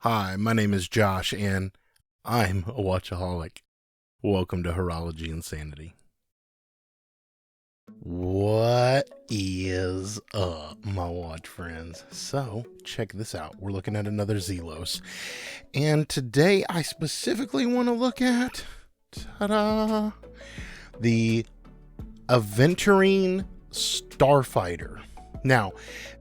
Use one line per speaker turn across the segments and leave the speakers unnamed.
Hi, my name is Josh, and I'm a watchaholic. Welcome to Horology Insanity. What is up, my watch friends? So, check this out. We're looking at another Zelos, and today I specifically want to look at, ta-da, the Aventurine Starfighter. Now,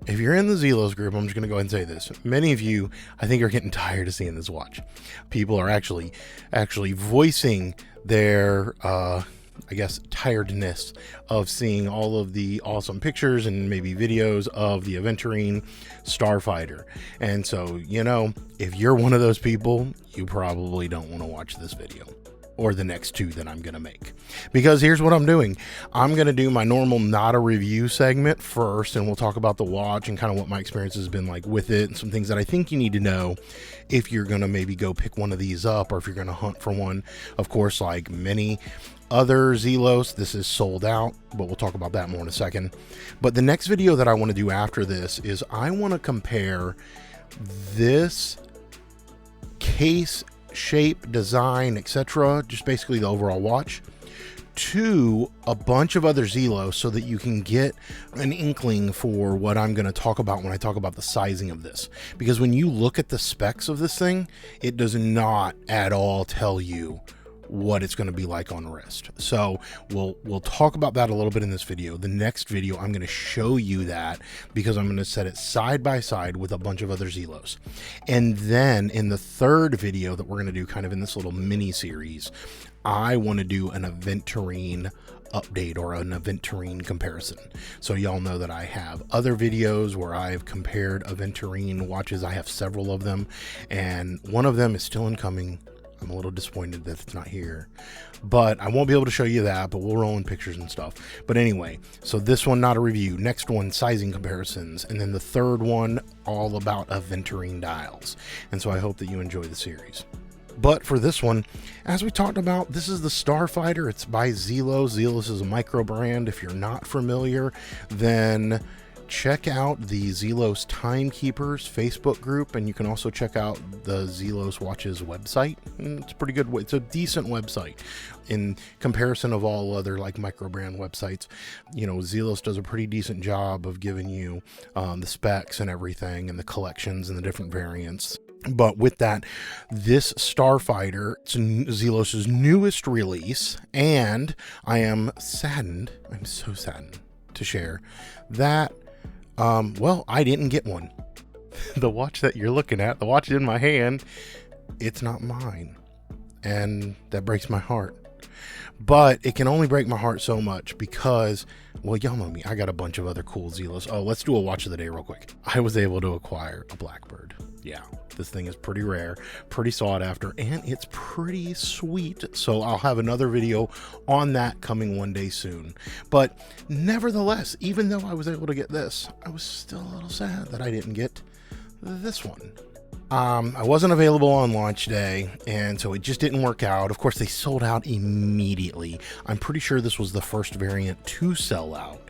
if you're in the Zelos group, I'm just going to go ahead and say this. Many of you, I think, are getting tired of seeing this watch. People are actually voicing their, tiredness of seeing all of the awesome pictures and maybe videos of the Aventurine Starfighter. And so, if you're one of those people, you probably don't want to watch this video. Or the next two that I'm going to make. Because here's what I'm doing. I'm going to do my normal not a review segment first, and we'll talk about the watch and kind of what my experience has been like with it and some things that I think you need to know if you're going to maybe go pick one of these up or if you're going to hunt for one. Of course, like many other Zelos, this is sold out, but we'll talk about that more in a second. But the next video that I want to do after this is I want to compare this case shape, design, etc., just basically the overall watch, to a bunch of other Zelos so that you can get an inkling for what I'm going to talk about when I talk about the sizing of this. Because when you look at the specs of this thing, it does not at all tell you what it's going to be like on wrist. So we'll talk about that a little bit in this video. The next video, I'm going to show you that because I'm going to set it side by side with a bunch of other Zelos. And then in the third video that we're going to do kind of in this little mini series, I want to do an Aventurine update or an Aventurine comparison. So y'all know that I have other videos where I've compared Aventurine watches. I have several of them, and one of them is still incoming. I'm a little disappointed that it's not here, but I won't be able to show you that, but we'll roll in pictures and stuff. But anyway, so this one, not a review. Next one, sizing comparisons. And then the third one, all about Aventurine dials. And so I hope that you enjoy the series. But for this one, as we talked about, this is the Starfighter. It's by Zelos. Zelos is a micro brand. If you're not familiar, then check out the Zelos Timekeepers Facebook group, and you can also check out the Zelos Watches website. It's pretty good. It's a decent website in comparison of all other like micro brand websites. Zelos does a pretty decent job of giving you the specs and everything and the collections and the different variants. But with that, this Starfighter, it's Zelos' newest release, and I'm so saddened to share that I didn't get one. The watch that you're looking at, the watch in my hand, it's not mine. And that breaks my heart. But it can only break my heart so much because, well, y'all know me. I got a bunch of other cool Zelos. Oh, let's do a watch of the day real quick. I was able to acquire a Blackbird. Yeah, this thing is pretty rare, pretty sought after, and it's pretty sweet. So I'll have another video on that coming one day soon. But nevertheless, even though I was able to get this, I was still a little sad that I didn't get this one. I wasn't available on launch day, and so it just didn't work out. Of course, they sold out immediately. I'm pretty sure this was the first variant to sell out,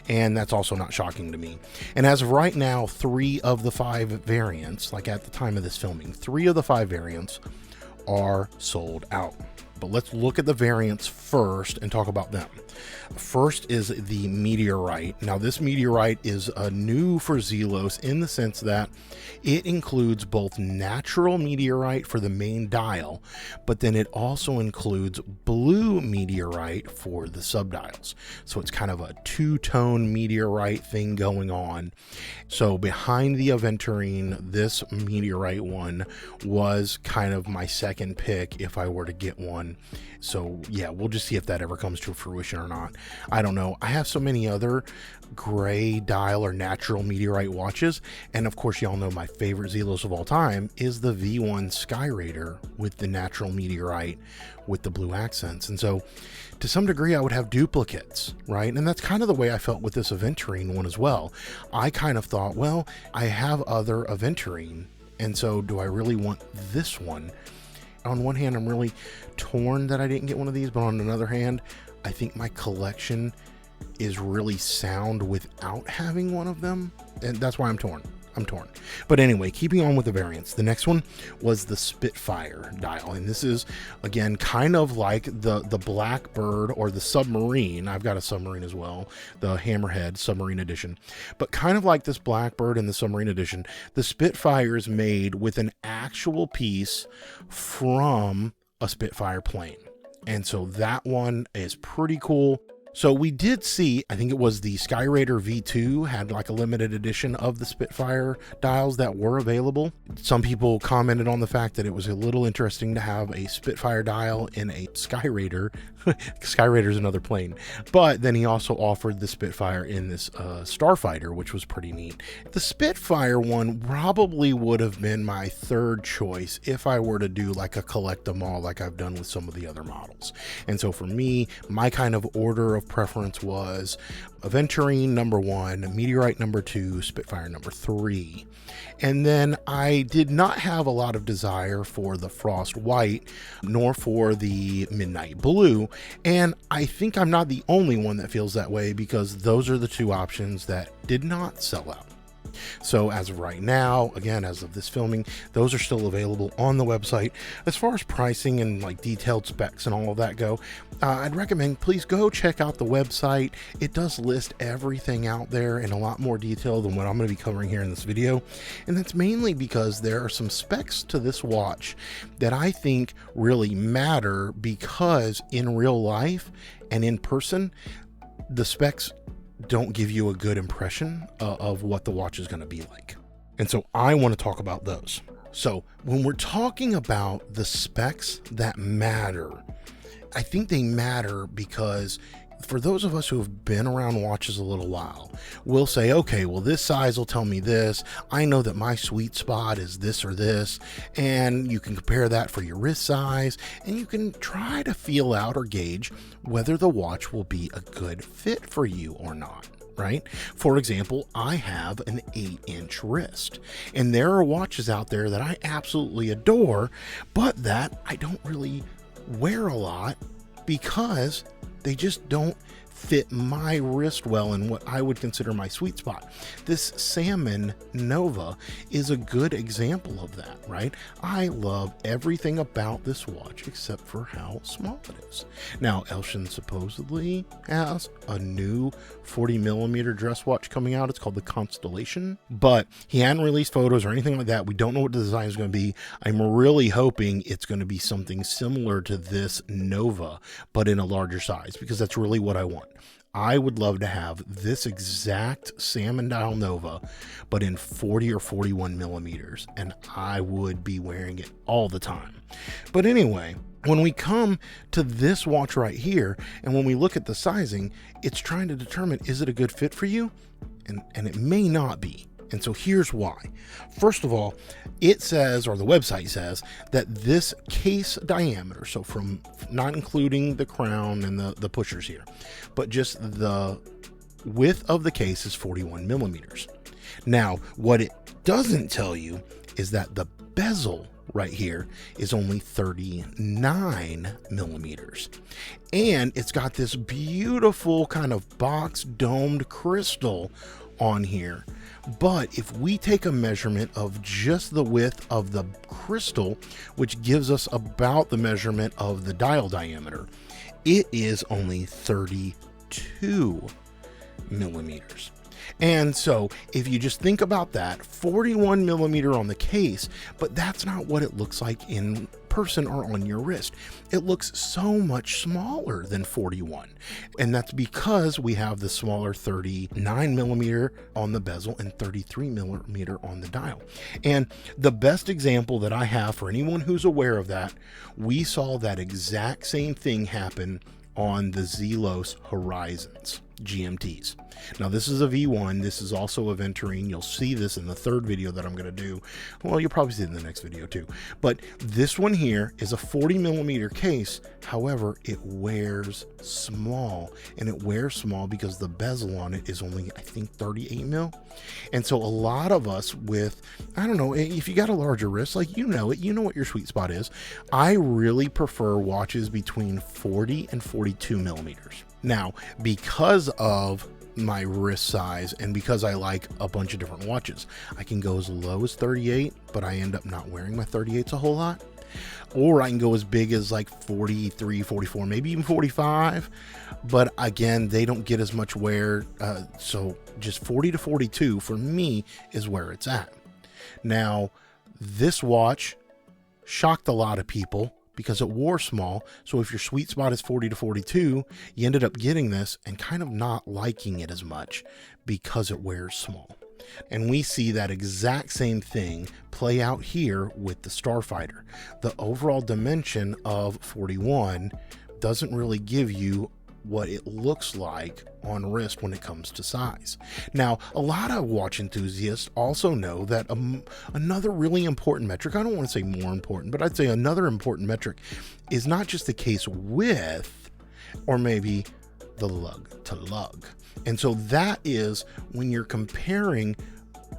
and that's also not shocking to me. And as of right now, 3 of the 5 variants, like at the time of this filming, 3 of the 5 variants are sold out. But let's look at the variants first and talk about them. First is the Meteorite. Now this Meteorite is new for Zelos in the sense that it includes both natural meteorite for the main dial, but then it also includes blue meteorite for the subdials. So it's kind of a two-tone meteorite thing going on. So behind the Aventurine, this Meteorite one was kind of my second pick if I were to get one. So yeah, we'll just see if that ever comes to fruition or not. I don't know. I have so many other gray dial or natural meteorite watches, and of course y'all know my favorite Zelos of all time is the V1 Sky Raider with the natural meteorite with the blue accents. And so to some degree I would have duplicates, right? And that's kind of the way I felt with this Aventurine one as well. I kind of thought, well, I have other Aventurine, and so do I really want this one? On one hand, I'm really torn that I didn't get one of these, but on another hand, I think my collection is really sound without having one of them, and that's why I'm torn. I'm torn. But anyway, keeping on with the variants, the next one was the Spitfire dial. And this is, again, kind of like the Blackbird or the Submarine. I've got a Submarine as well, the Hammerhead Submarine Edition. But kind of like this Blackbird and the Submarine Edition, the Spitfire is made with an actual piece from a Spitfire plane. And so that one is pretty cool. So we did see, I think it was the Skyraider V2 had like a limited edition of the Spitfire dials that were available. Some people commented on the fact that it was a little interesting to have a Spitfire dial in a Skyraider. Skyraider is another plane. But then he also offered the Spitfire in this Starfighter, which was pretty neat. The Spitfire one probably would have been my third choice if I were to do like a collect them all like I've done with some of the other models. And so for me, my kind of order of preference was Aventurine number 1, Meteorite number 2, Spitfire number 3. And then I did not have a lot of desire for the Frost White nor for the Midnight Blue, and I think I'm not the only one that feels that way, because those are the two options that did not sell out. So as of right now, again, as of this filming, those are still available on the website. As far as pricing and like detailed specs and all of that go, I'd recommend please go check out the website. It does list everything out there in a lot more detail than what I'm going to be covering here in this video. And that's mainly because there are some specs to this watch that I think really matter, because in real life and in person, the specs don't give you a good impression of what the watch is going to be like. And so I want to talk about those. So when we're talking about the specs that matter, I think they matter because for those of us who have been around watches a little while, we'll say, okay, well, this size will tell me this. I know that my sweet spot is this or this, and you can compare that for your wrist size, and you can try to feel out or gauge whether the watch will be a good fit for you or not. Right? For example, I have an 8-inch wrist, and there are watches out there that I absolutely adore, but that I don't really wear a lot because they just don't fit my wrist well in what I would consider my sweet spot. This Salmon Nova is a good example of that, right? I love everything about this watch except for how small it is. Now, Elshin supposedly has a new 40mm dress watch coming out. It's called the Constellation, but he hadn't released photos or anything like that. We don't know what the design is going to be. I'm really hoping it's going to be something similar to this Nova, but in a larger size, because that's really what I want. I would love to have this exact salmon dial Nova, but in 40 or 41 millimeters, and I would be wearing it all the time. But anyway, when we come to this watch right here, and when we look at the sizing, it's trying to determine, is it a good fit for you? And it may not be. And so here's why. First of all, it says, or the website says, that this case diameter, so from not including the crown and the pushers here, but just the width of the case is 41 millimeters. Now, what it doesn't tell you is that the bezel right here is only 39 millimeters. And it's got this beautiful kind of box domed crystal on here. But if we take a measurement of just the width of the crystal, which gives us about the measurement of the dial diameter, it is only 32 millimeters. And so if you just think about that, 41 millimeter on the case, but that's not what it looks like in person or on your wrist. It looks so much smaller than 41. And that's because we have the smaller 39 millimeter on the bezel and 33 millimeter on the dial. And the best example that I have for anyone who's aware of that, we saw that exact same thing happen on the Zelos Horizons GMTs. Now this is a V1, this is also a Aventurine. You'll see this in the third video that I'm going to do. Well, you'll probably see it in the next video too. But this one here is a 40 millimeter case. However, it wears small, and it wears small because the bezel on it is only, I think, 38 mil. And so a lot of us with, I don't know, if you got a larger wrist, like, you know it, you know what your sweet spot is. I really prefer watches between 40 and 42 millimeters. Now, because of my wrist size, and because I like a bunch of different watches, I can go as low as 38, but I end up not wearing my 38s a whole lot. Or I can go as big as like 43, 44, maybe even 45. But again, they don't get as much wear. So just 40 to 42 for me is where it's at. Now, this watch shocked a lot of people because it wore small. So if your sweet spot is 40 to 42, you ended up getting this and kind of not liking it as much because it wears small. And we see that exact same thing play out here with the Starfighter. The overall dimension of 41 doesn't really give you what it looks like on wrist when it comes to size. Now, a lot of watch enthusiasts also know that another really important metric, I don't want to say more important, but I'd say another important metric is not just the case width or maybe the lug to lug. And so that is when you're comparing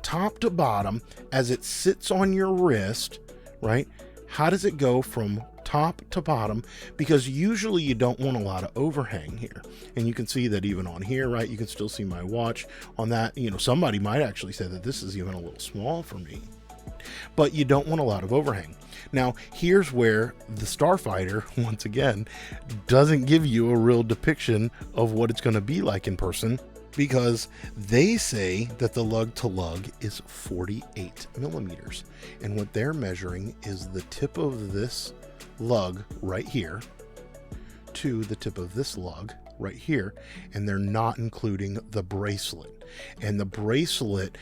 top to bottom as it sits on your wrist, right? How does it go from top to bottom? Because usually you don't want a lot of overhang here. And you can see that even on here, right? You can still see my watch on that. You know, somebody might actually say that this is even a little small for me, but you don't want a lot of overhang. Now, here's where the Starfighter, once again, doesn't give you a real depiction of what it's going to be like in person, because they say that the lug to lug is 48 millimeters. And what they're measuring is the tip of this lug right here to the tip of this lug right here. And they're not including the bracelet. And the bracelet,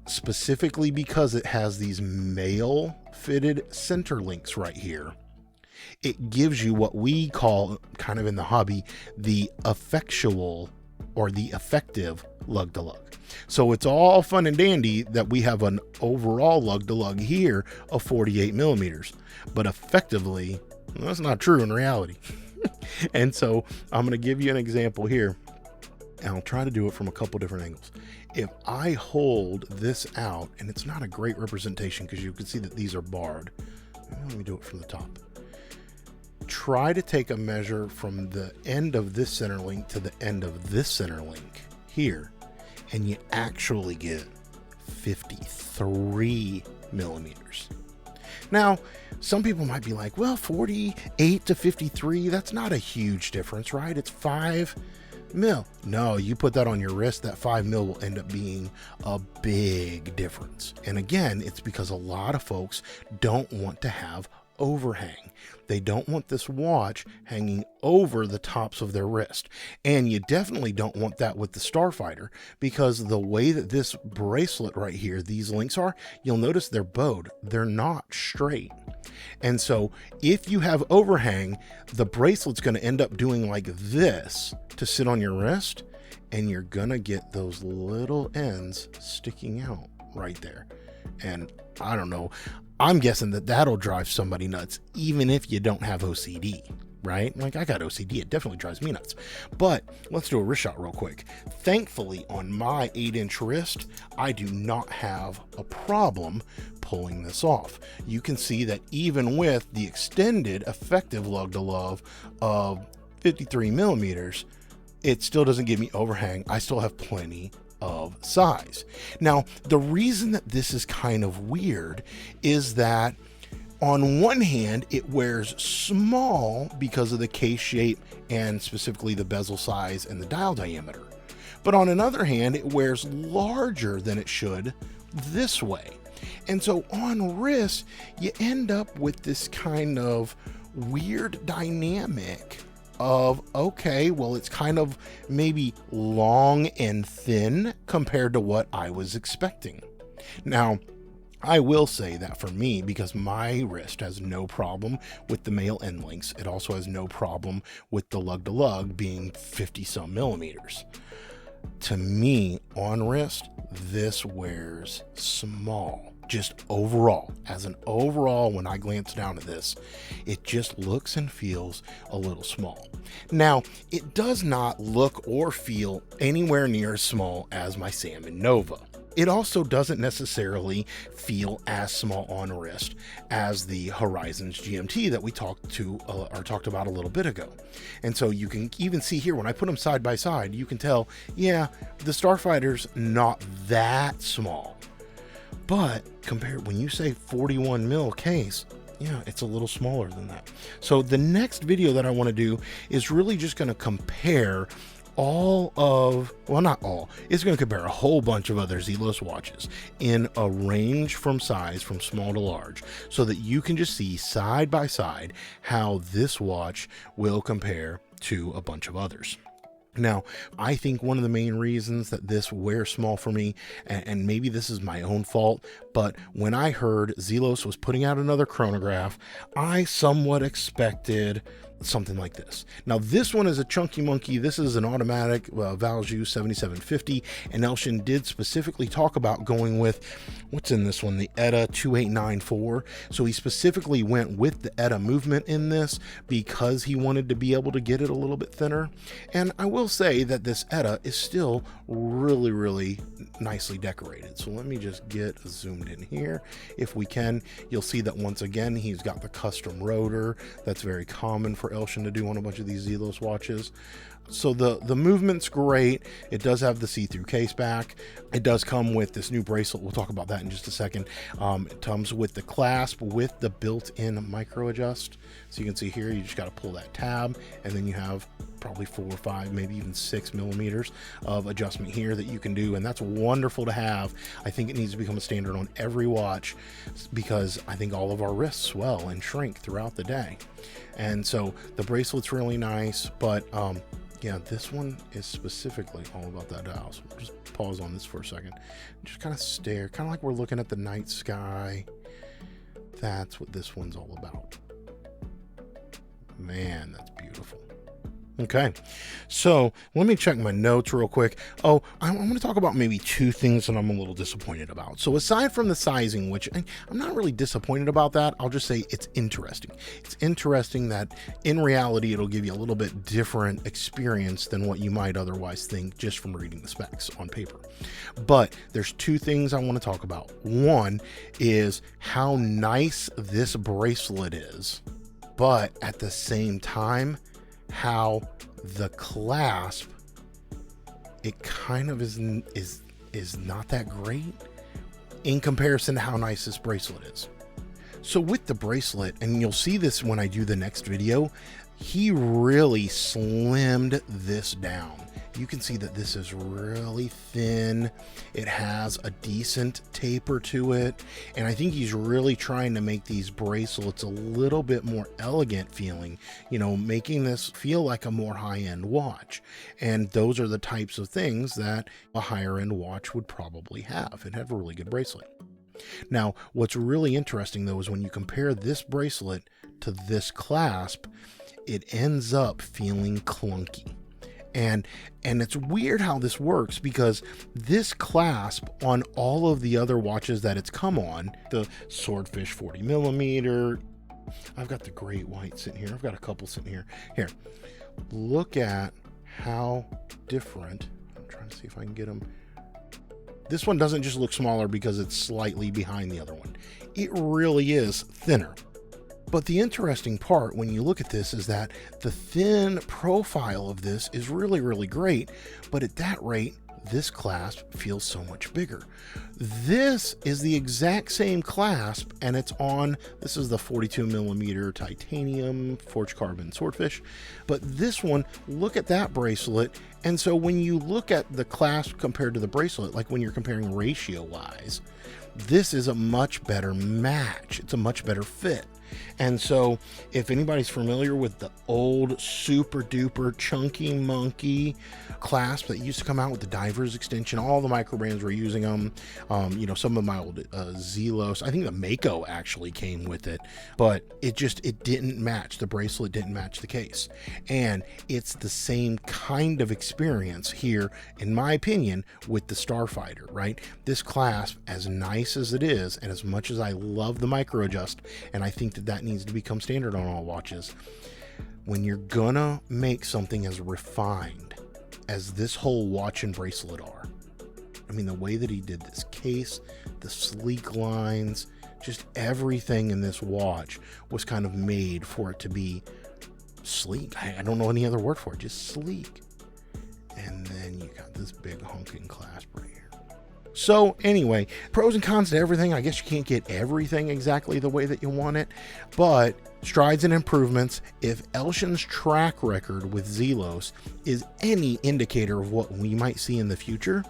specifically because it has these male fitted center links right here, it gives you what we call, kind of in the hobby, the effectual or the effective lug to lug. So it's all fun and dandy that we have an overall lug to lug here of 48 millimeters, but effectively, that's not true in reality. And so I'm going to give you an example here, and I'll try to do it from a couple different angles. If I hold this out, and it's not a great representation because you can see that these are barred. Let me do it from the top. Try to take a measure from the end of this center link to the end of this center link here, and you actually get 53 millimeters. Now, some people might be like, well, 48 to 53, that's not a huge difference, right? It's 5 mil. No, you put that on your wrist, that 5 mil will end up being a big difference. And again, it's because a lot of folks don't want to have overhang. They don't want this watch hanging over the tops of their wrist. And you definitely don't want that with the Starfighter, because the way that this bracelet right here, these links are, you'll notice they're bowed. They're not straight. And so if you have overhang, the bracelet's going to end up doing like this to sit on your wrist, and you're going to get those little ends sticking out right there. And I don't know, I'm guessing that that'll drive somebody nuts, even if you don't have OCD, right? Like, I got OCD, it definitely drives me nuts. But let's do a wrist shot real quick. Thankfully, on my 8-inch wrist, I do not have a problem pulling this off. You can see that even with the extended effective lug to lug of 53 millimeters, it still doesn't give me overhang. I still have plenty of size. Now, the reason that this is kind of weird is that on one hand, it wears small because of the case shape and specifically the bezel size and the dial diameter. But on another hand, it wears larger than it should this way. And so on wrist, you end up with this kind of weird dynamic of, okay, well, it's kind of maybe long and thin compared to what I was expecting. Now, I will say that for me, because my wrist has no problem with the male end links, it also has no problem with the lug to lug being 50 some millimeters. To me, on wrist, this wears small. Just overall, as an overall, when I glance down at this, it just looks and feels a little small. Now, it does not look or feel anywhere near as small as my Salmon Nova. It also doesn't necessarily feel as small on wrist as the Horizons GMT that we talked about a little bit ago. And so you can even see here, when I put them side by side, you can tell, yeah, the Starfighter's not that small. But compared, when you say 41 mil case, yeah, it's a little smaller than that. So the next video that I want to do is really just going to compare all of, well, not all, it's going to compare a whole bunch of other Zelos watches in a range from size from small to large, so that you can just see side by side how this watch will compare to a bunch of others. Now, I think one of the main reasons that this wears small for me, and maybe this is my own fault, but when I heard Zelos was putting out another chronograph, I somewhat expected something like this. Now, this one is a chunky monkey. This is an automatic Valjoux 7750, and Elshin did specifically talk about going with, what's in this one, the ETA 2894. So he specifically went with the ETA movement in this because he wanted to be able to get it a little bit thinner. And I will say that this ETA is still really, really nicely decorated. So let me just get zoomed in here. If we can, you'll see that once again, he's got the custom rotor. That's very common for Elshin to do on a bunch of these Zelos watches. So the movement's great. It does have the see-through case back. It does come with this new bracelet. We'll talk about that in just a second. It comes with the clasp with the built-in micro adjust. So you can see here, you just got to pull that tab, and then you have probably 4 or 5, maybe even 6 millimeters of adjustment here that you can do, and that's wonderful to have. I think it needs to become a standard on every watch, because I think all of our wrists swell and shrink throughout the day. And so the bracelet's really nice, but yeah, this one is specifically all about that dial. So we'll just pause on this for a second. Just kind of stare, kind of like we're looking at the night sky. That's what this one's all about. Man, that's beautiful. Okay, so let me check my notes real quick. Oh, I'm going to talk about maybe 2 things that I'm a little disappointed about. So aside from the sizing, which I'm not really disappointed about that, I'll just say it's interesting. It's interesting that in reality, it'll give you a little bit different experience than what you might otherwise think just from reading the specs on paper. But there's 2 things I want to talk about. One is how nice this bracelet is, but at the same time, how the clasp, it kind of is not that great in comparison to how nice this bracelet is. So with the bracelet, and you'll see this when I do the next video, he really slimmed this down. You can see that this is really thin. It has a decent taper to it. And I think he's really trying to make these bracelets a little bit more elegant feeling, you know, making this feel like a more high-end watch. And those are the types of things that a higher-end watch would probably have. It had a really good bracelet. Now, what's really interesting though is when you compare this bracelet to this clasp, it ends up feeling clunky. And it's weird how this works, because this clasp on all of the other watches that it's come on, the Swordfish 40 millimeter, I've got the Great White sitting here, I've got a couple sitting here. Here, look at how different, I'm trying to see if I can get them. This one doesn't just look smaller because it's slightly behind the other one. It really is thinner. But the interesting part when you look at this is that the thin profile of this is really, really great. But at that rate, this clasp feels so much bigger. This is the exact same clasp, and it's on, this is the 42 millimeter titanium forged carbon Swordfish. But this one, look at that bracelet. And so when you look at the clasp compared to the bracelet, like when you're comparing ratio wise, this is a much better match. It's a much better fit. And so if anybody's familiar with the old super duper chunky monkey clasp that used to come out with the divers extension, all the micro brands were using them. You know, some of my old Zelos, I think the Mako actually came with it, but it didn't match. The bracelet didn't match the case. And it's the same kind of experience here, in my opinion, with the Starfighter, right? This clasp, as nice as it is, and as much as I love the micro adjust, and I think that needs to become standard on all watches, when you're gonna make something as refined as this whole watch and bracelet are, I mean, the way that he did this case, the sleek lines, just everything in this watch was kind of made for it to be sleek. I don't know any other word for it, just sleek. And then you got this big honking clasp right here. So anyway, pros and cons to everything. I guess you can't get everything exactly the way that you want it, but strides and improvements. If Elshin's track record with Zelos is any indicator of what we might see in the future,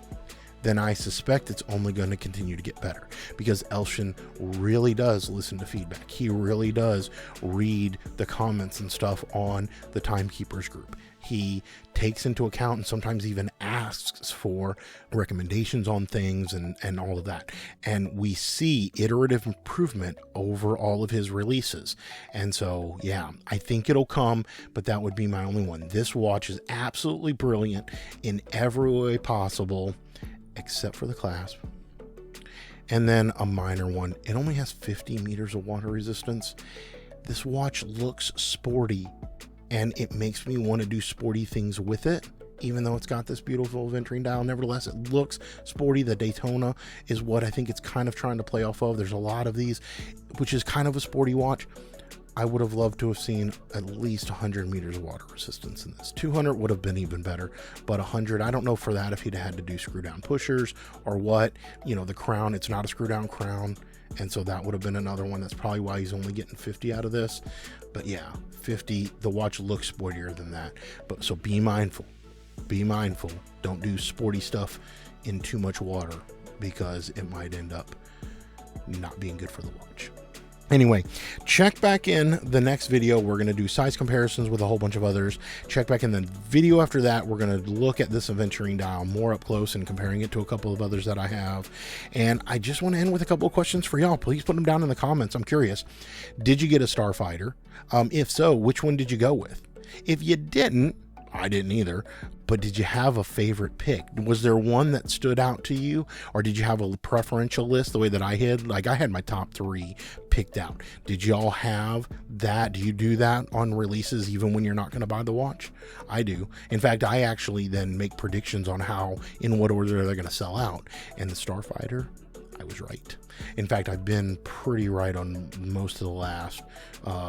then I suspect it's only going to continue to get better, because Elshin really does listen to feedback. He really does read the comments and stuff on the Timekeepers group. He takes into account and sometimes even asks for recommendations on things and all of that. And we see iterative improvement over all of his releases. And so, yeah, I think it'll come, but that would be my only one. This watch is absolutely brilliant in every way possible, except for the clasp. And then a minor one, it only has 50 meters of water resistance. This watch looks sporty, and it makes me want to do sporty things with it, even though it's got this beautiful Aventurine dial. Nevertheless, it looks sporty. The Daytona is what I think it's kind of trying to play off of. There's a lot of these, which is kind of a sporty watch. I would have loved to have seen at least 100 meters of water resistance in this. 200 would have been even better, but 100, I don't know for that if he'd had to do screw down pushers or what. You know, the crown, it's not a screw down crown, and so that would have been another one. That's probably why he's only getting 50 out of this. But yeah, 50, the watch looks sportier than that. But so be mindful. Be mindful. Don't do sporty stuff in too much water, because it might end up not being good for the watch. Anyway, check back in the next video. We're going to do size comparisons with a whole bunch of others. Check back in the video after that. We're going to look at this Aventurine dial more up close and comparing it to a couple of others that I have. And I just want to end with a couple of questions for y'all. Please put them down in the comments. I'm curious. Did you get a Starfighter? If so, which one did you go with? If you didn't, I didn't either, but did you have a favorite pick? Was there one that stood out to you, or did you have a preferential list the way that I had? Like, I had my top 3 picked out. Did y'all have that? Do you do that on releases even when you're not going to buy the watch? I do. In fact, I actually then make predictions on how, in what order they're going to sell out. And the Starfighter, I was right. In fact, I've been pretty right on most of the last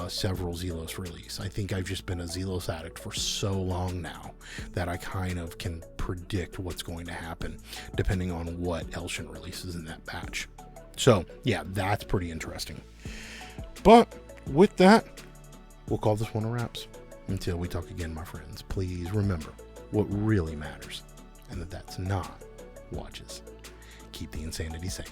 several Zelos release. I think I've just been a Zelos addict for so long now that I kind of can predict what's going to happen depending on what Elshin releases in that batch. So yeah, that's pretty interesting. But with that, we'll call this one a wraps. Until we talk again, my friends, please remember what really matters, and that's not watches. Keep the insanity sane.